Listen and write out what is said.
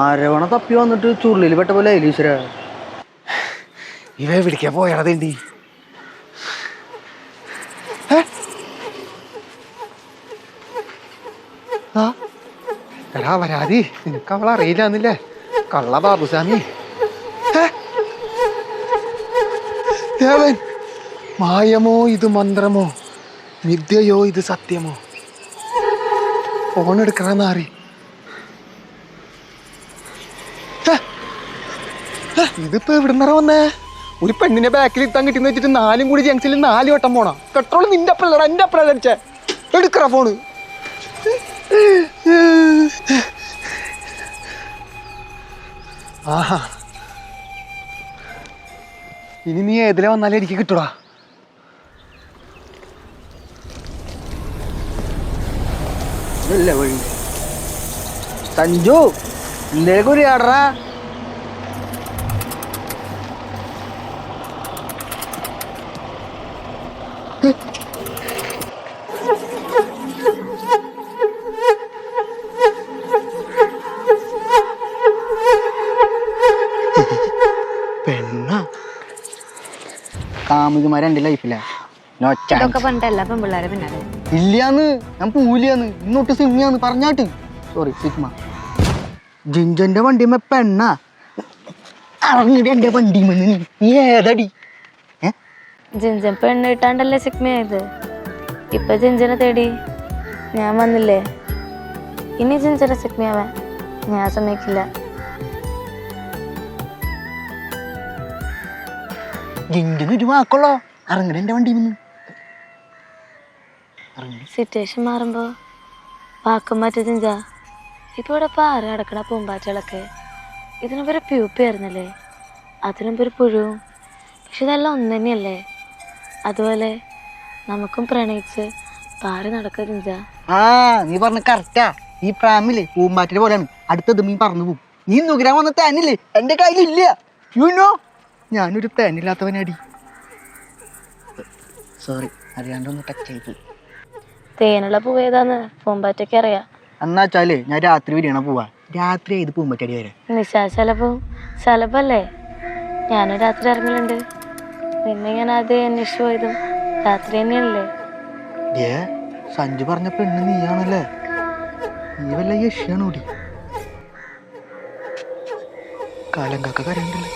ആരവണ തപ്പി വന്നിട്ട് ചുരുളിൽ പെട്ട പോലെ ഈശ്വര ഇവ വിളിക്കാൻ പോയതേണ്ടി. എടാ വരാതി, നിനക്ക് അവളെ അറിയില്ലാന്നില്ലേ? കള്ള ബാബുസ്വാമി. ദേവൻ, മായമോ ഇത് മന്ത്രമോ, മിഥ്യയോ ഇത് സത്യമോ? ഫോൺ എടുക്കണമെന്നറി. ഇതിപ്പോ എവിടുന്നറ വന്നേ? ഒരു പെണ്ണിനെ ബാക്കിൽ ഇരുത്താൻ കിട്ടിയെന്ന് വെച്ചിട്ട് 4 കൂടി ജംഗ്ഷനിൽ 4 വട്ടം പോണ. പെട്രോൾ നിന്റെ അപ്പഴല്ലടാ, എന്റെ അപ്പഴല്ല അടിച്ചേ. എടുക്കറ ഫോണ്. ആഹാ, ഇനി നീ ഏതിലെ വന്നാലേ എനിക്ക് കിട്ടൂടാ. വഴി സഞ്ജു എന്തേലും ഒരു ആടറാ. പെണ്ണ കാമുകിമാരെ എൻ്റെ ലൈഫിലാ ഇല്ലാന്ന്, ഞാൻ പൂലിയാന്ന്, ഇന്നോട്ട് സിമ്മിയാന്ന് പറഞ്ഞാട്ട്. Sorry sigma. ജിഞ്ചന്റെ വണ്ടിമേ പെണ്ണ അറിഞ്ഞിട്ട് എന്റെ വണ്ടിമെന്ന് നീ ഏതടി? ജിഞ്ചൻ പെണ്ണ് കിട്ടാണ്ടല്ലേ സിഗ്മയായത്. ഇപ്പൊ ജിഞ്ചനെ തേടി ഞാൻ വന്നില്ലേ. ഇനി ജിഞ്ചനെ സിഗ്മയാവാൻ ഞാൻ സമ്മതിക്കില്ല. ജിഞ്ചന് ഒരു വാക്കുള്ളോ അറിഞ്ഞിട്ട് എന്റെ വണ്ടിമെന്ന്. സിറ്റുവേഷൻ മാറുമ്പോ വാക്കും മാറ്റി ജിഞ്ച. ഇപ്പൊ ഇവിടെ പാറ അടക്കണ പൂമ്പാറ്റകളൊക്കെ ഇതിനുമ്പോ ഒരു പ്യൂപ്പയായിരുന്നല്ലേ, അതിനുമ്പോ ഒരു പുഴുവും. പക്ഷെ ഇതെല്ലാം ഒന്ന് തന്നെയല്ലേ. അതുപോലെ നമുക്കും പ്രണയിച്ച് പാറി നടക്ക ജിഞ്ച. ആ നീ പറഞ്ഞ കറക്റ്റാ. ഈ പ്രാമില്ലേ പൂമ്പാറ്റിനെ പോലെയാണ്, അടുത്തത് നീ പറന്നു പോവും. നീ നുകരാൻ വന്ന തേനില്ലേ എന്റെ കയ്യിലില്ല. യുനോ ഞാനൊരു തേനില്ലാത്തവനടി. സോറി, അറിയാണ്ടൊന്ന് ടച്ച് ആയിപ്പോയി. തേനുള്ള പൂവ് ഏതാന്ന് പൂമ്പാറ്റയ്ക്ക് അറിയാം. എന്നാച്ചാലേ ഞാൻ രാത്രി വരികയാണ് പോവാ. രാത്രി ഏത് പൂമ്പറ്റടി വരെ? നിശാശലഭവും ശലഭല്ലേ. ഞാനും രാത്രി ഇറങ്ങലുണ്ട്. നിന്നെ ഞാൻ ആദ്യം അന്വേഷിച്ചു പോയതും രാത്രി തന്നെയല്ലേ. സഞ്ജു പറഞ്ഞ പെണ്ണ് നീയാണല്ലേ? നീ വല്ല യഷ്യാണോടി? കാലം കാക്ക കരണ്ടല്ലേ?